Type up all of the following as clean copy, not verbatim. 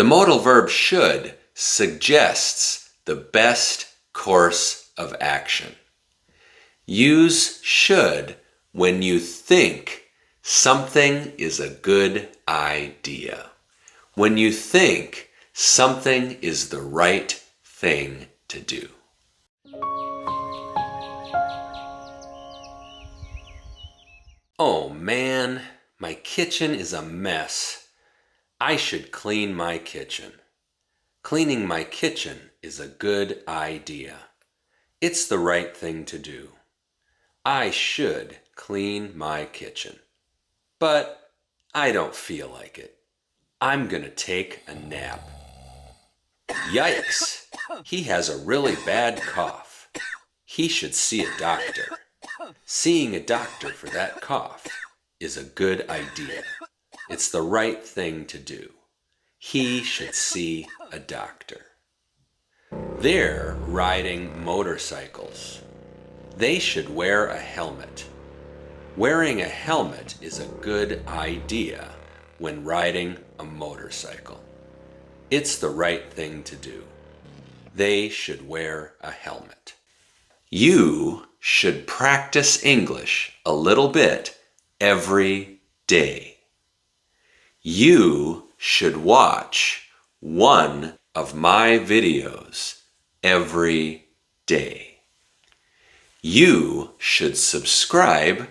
The modal verb should suggests the best course of action. Use should when you think something is a good idea. When you think something is the right thing to do. Oh man, my kitchen is a mess. I should clean my kitchen. Cleaning my kitchen is a good idea. It's the right thing to do. I should clean my kitchen. But I don't feel like it. I'm gonna take a nap. Yikes! He has a really bad cough. He should see a doctor. Seeing a doctor for that cough is a good idea. It's the right thing to do. He should see a doctor. They're riding motorcycles. They should wear a helmet. Wearing a helmet is a good idea when riding a motorcycle. It's the right thing to do. They should wear a helmet. You should practice English a little bit every day. You should watch one of my videos every day. You should subscribe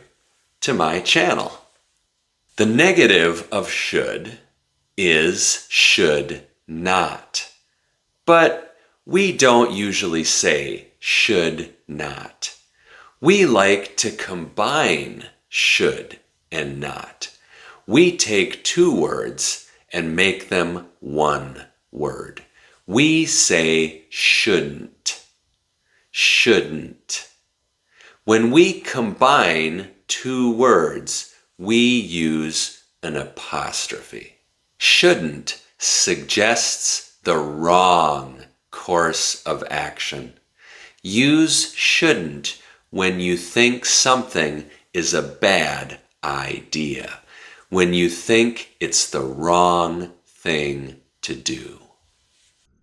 to my channel. The negative of should is should not. But we don't usually say should not. We like to combine should and not. We take two words and make them one word. We say shouldn't. Shouldn't. When we combine two words, we use an apostrophe. Shouldn't suggests the wrong course of action. Use shouldn't when you think something is a bad idea, when you think it's the wrong thing to do.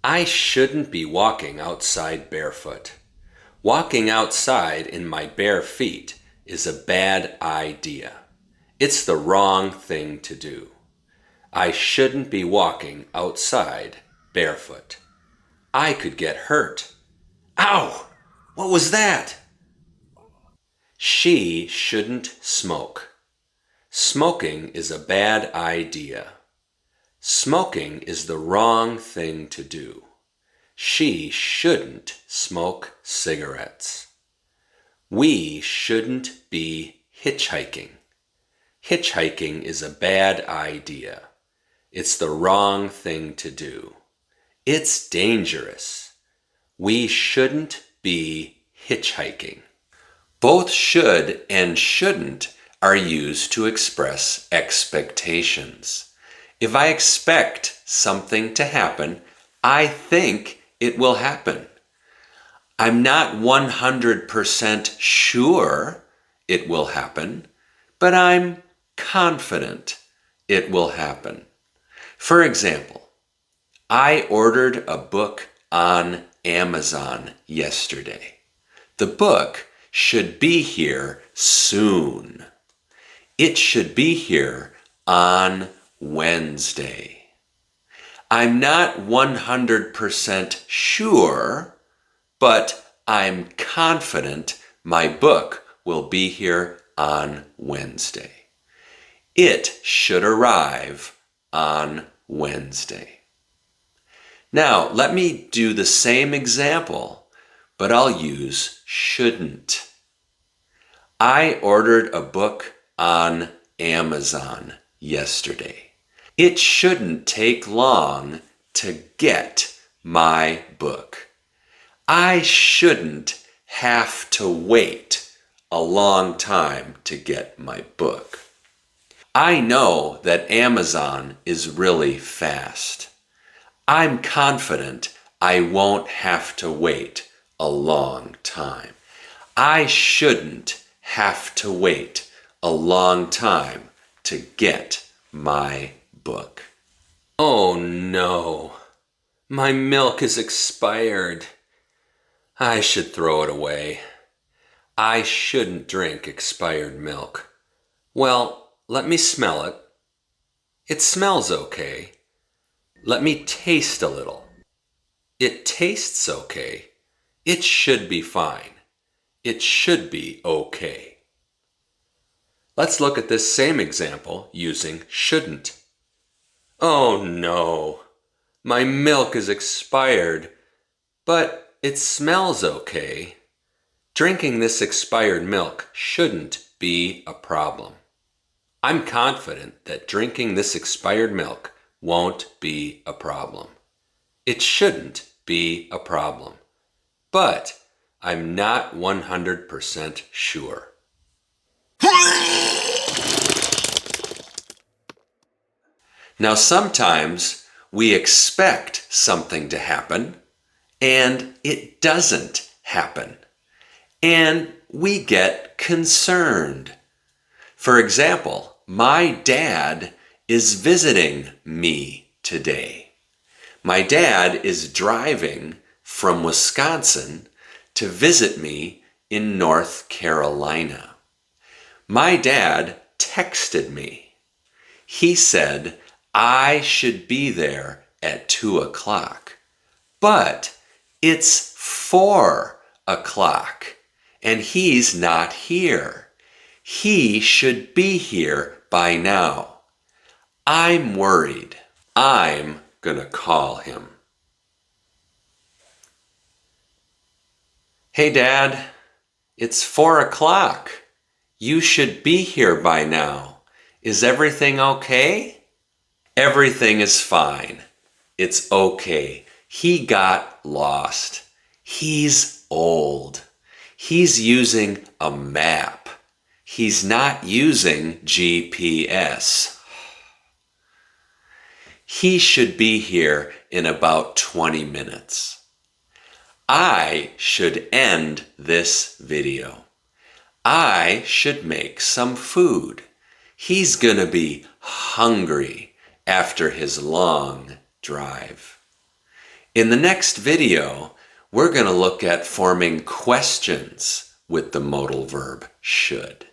I shouldn't be walking outside barefoot. Walking outside in my bare feet is a bad idea. It's the wrong thing to do. I shouldn't be walking outside barefoot. I could get hurt. Ow! What was that? She shouldn't smoke. Smoking is a bad idea. Smoking is the wrong thing to do. She shouldn't smoke cigarettes. We shouldn't be hitchhiking. Hitchhiking is a bad idea. It's the wrong thing to do. It's dangerous. We shouldn't be hitchhiking. Both should and shouldn't are used to express expectations. If I expect something to happen, I think it will happen. I'm not 100% sure it will happen, but I'm confident it will happen. For example, I ordered a book on Amazon yesterday. The book should be here soon. It should be here on Wednesday. I'm not 100% sure, but I'm confident my book will be here on Wednesday. It should arrive on Wednesday. Now, let me do the same example, but I'll use shouldn't. I ordered a book on Amazon yesterday. It shouldn't take long to get my book. I shouldn't have to wait a long time to get my book. I know that Amazon is really fast. I'm confident I won't have to wait a long time. I shouldn't have to wait a long time to get my book. Oh no, my milk is expired. I should throw it away. I shouldn't drink expired milk. Well, let me smell it. It smells okay. Let me taste a little. It tastes okay. It should be fine. It should be okay. Let's look at this same example using shouldn't. Oh no, my milk is expired, but it smells okay. Drinking this expired milk shouldn't be a problem. I'm confident that drinking this expired milk won't be a problem. It shouldn't be a problem. But I'm not 100% sure. Now, sometimes we expect something to happen and it doesn't happen. And we get concerned. For example, my dad is visiting me today. My dad is driving from Wisconsin to visit me in North Carolina. My dad texted me. He said I should be there at 2 o'clock, but it's 4 o'clock and he's not here. He should be here by now. I'm worried. I'm gonna call him. Hey, Dad, it's 4 o'clock. You should be here by now. Is everything okay? Everything is fine. It's okay. He got lost. He's old. He's using a map. He's not using GPS. He should be here in about 20 minutes. I should end this video. I should make some food. He's gonna be hungry after his long drive. In the next video, we're gonna look at forming questions with the modal verb should.